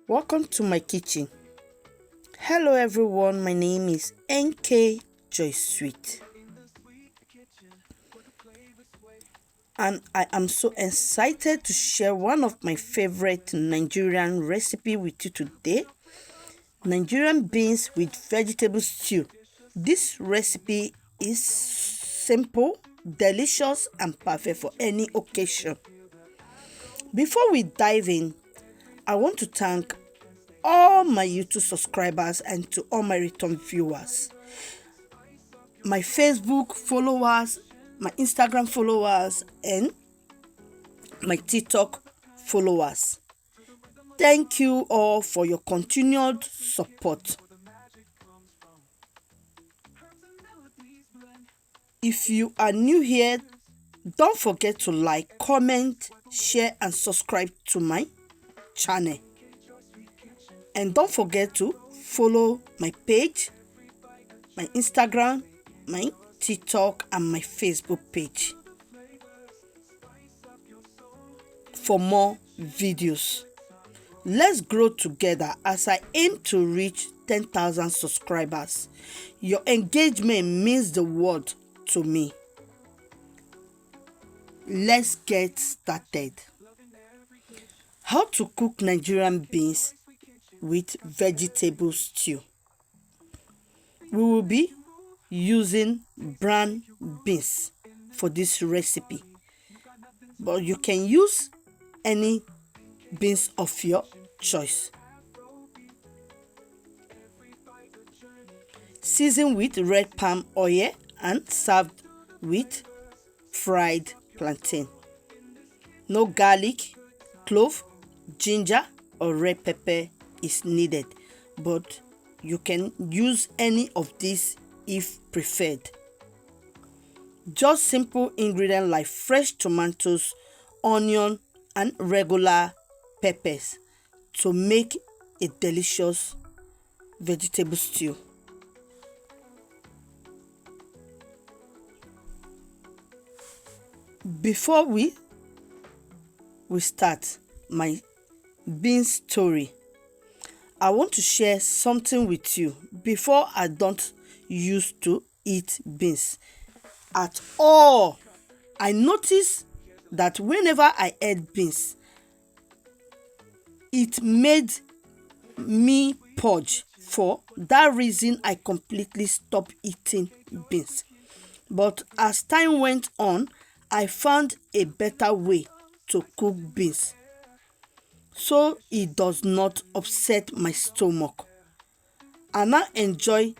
Welcome to my kitchen. Hello everyone, my name is NK Joy Sweet and I am so excited to share one of my favorite Nigerian recipe with you today. Nigerian beans with vegetable stew. This recipe is simple, delicious and perfect for any occasion. Before we dive in, I want to thank all my YouTube subscribers and to all my return viewers, my Facebook followers, my Instagram followers, and my TikTok followers. Thank you all for your continued support. If you are new here, don't forget to like, comment, share, and subscribe to my channel. And don't forget to follow my page, my Instagram, my TikTok, and my Facebook page for more videos. Let's grow together as I aim to reach 10,000 subscribers. Your engagement means the world to me. Let's get started. How to cook Nigerian beans with vegetable stew. We will be using brown beans for this recipe, but you can use any beans of your choice. Season with red palm oil and served with fried plantain. No garlic, clove, ginger or red pepper is needed, but you can use any of these if preferred. Just simple ingredients like fresh tomatoes, onion and regular peppers to make a delicious vegetable stew. Before we start my beans story, I want to share something with you. Before, I don't used to eat beans at all. I noticed that whenever I ate beans, it made me purge. For that reason, I completely stopped eating beans. But as time went on, I found a better way to cook beans, so it does not upset my stomach. I now enjoy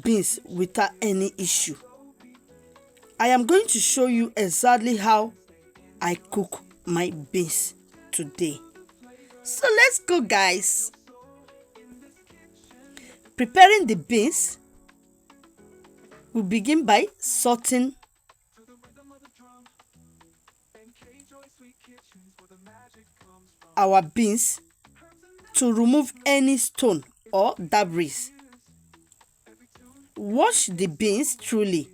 beans without any issue. I am going to show you exactly how I cook my beans today. So let's go, guys. Preparing the beans, we begin by sautéing our beans to remove any stone or debris. Wash the beans thoroughly.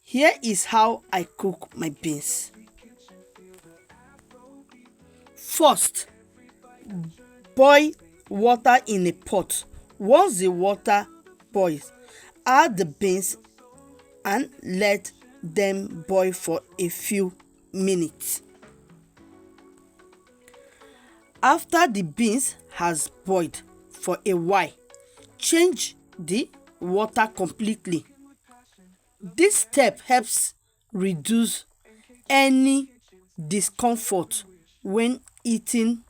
Here is how I cook my beans. First, boil water in a pot. Once the water boils, add the beans and let them boil for a few minutes. After the beans has boiled for a while, change the water completely. This step helps reduce any discomfort when eating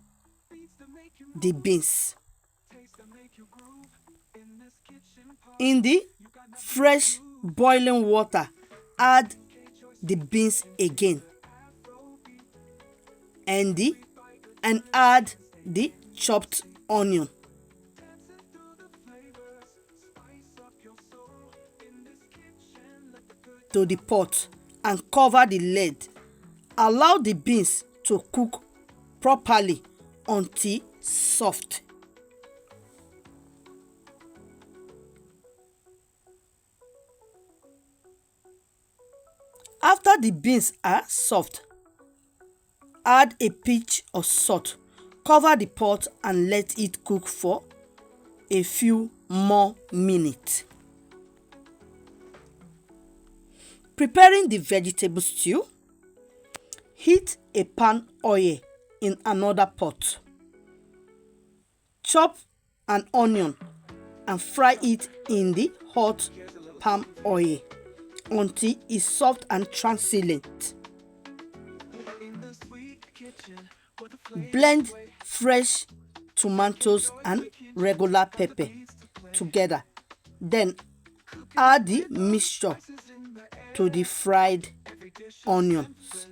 the beans. In the fresh boiling water, add the beans again and add the chopped onion. To the pot and cover the lid. Allow the beans to cook properly until soft. After the beans are soft, add a pinch of salt. Cover the pot and let it cook for a few more minutes. Preparing the vegetable stew. Heat a pan oil in another pot. Chop an onion and fry it in the hot palm oil until it's soft and translucent. Blend fresh tomatoes and regular pepper together. Then add the mixture to the fried onions.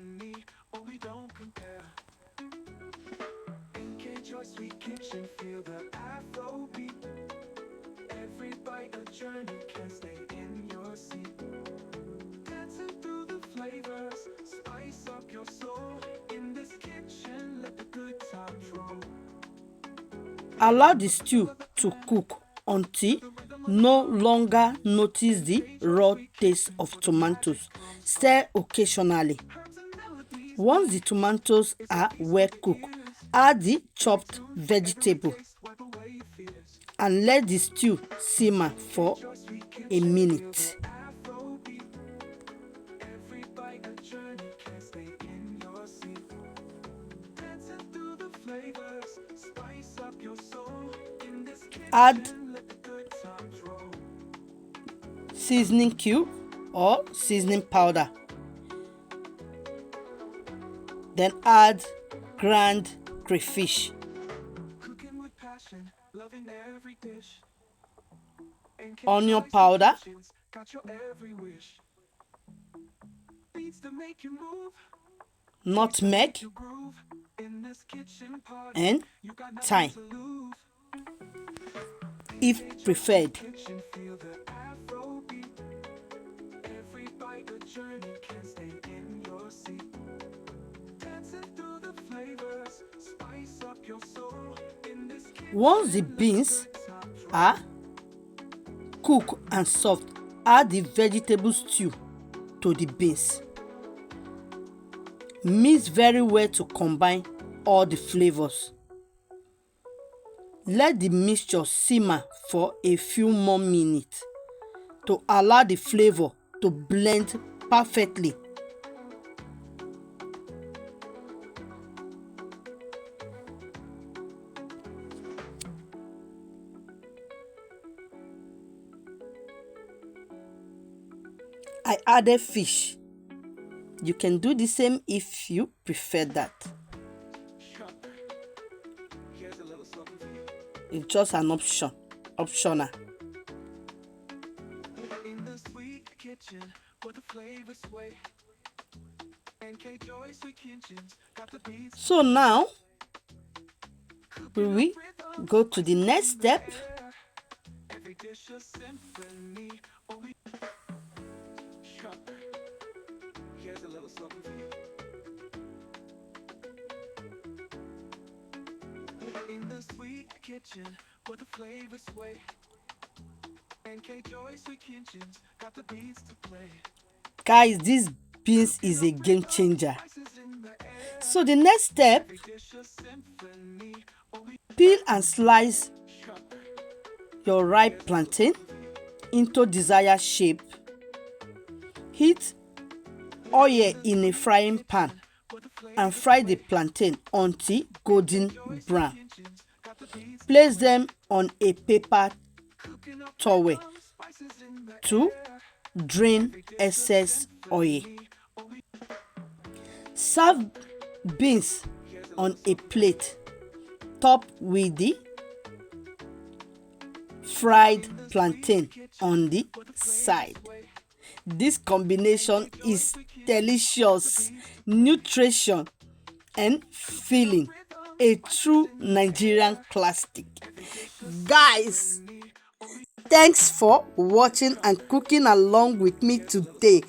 Allow the stew to cook until no longer notice the raw taste of tomatoes. Stir occasionally. Once the tomatoes are well cooked, add the chopped vegetable and let the stew simmer for a minute. Add seasoning cube or seasoning powder. Then add ground crayfish. Onion powder. Nutmeg and thyme if preferred. Once the beans are cooked and soft, add the vegetable stew to the beans. Mix very well to combine all the flavors. Let the mixture simmer for a few more minutes to allow the flavor to blend perfectly. I added fish. You can do the same if you prefer that. It's just an optional. So now we go to the next step. Guys, this beans is a game changer. So the next step, peel and slice your ripe plantain into desired shape. Heat oil in a frying pan and fry the plantain until golden brown. Place them on a paper towel to drain excess oil. Serve beans on a plate, top with the fried plantain on the side. This combination is delicious, nutrition and filling. A true Nigerian classic. Guys, thanks for watching and cooking along with me today.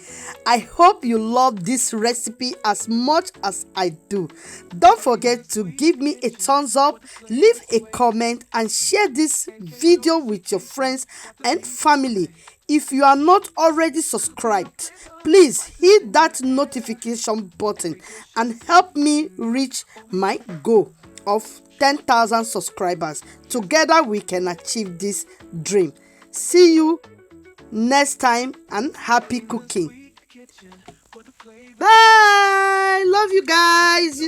I hope you love this recipe as much as I do. Don't forget to give me a thumbs up, leave a comment and share this video with your friends and family. If you are not already subscribed, please hit that notification button and help me reach my goal of 10,000 subscribers. Together we can achieve this dream. See you next time and happy cooking. Bye. Love you guys.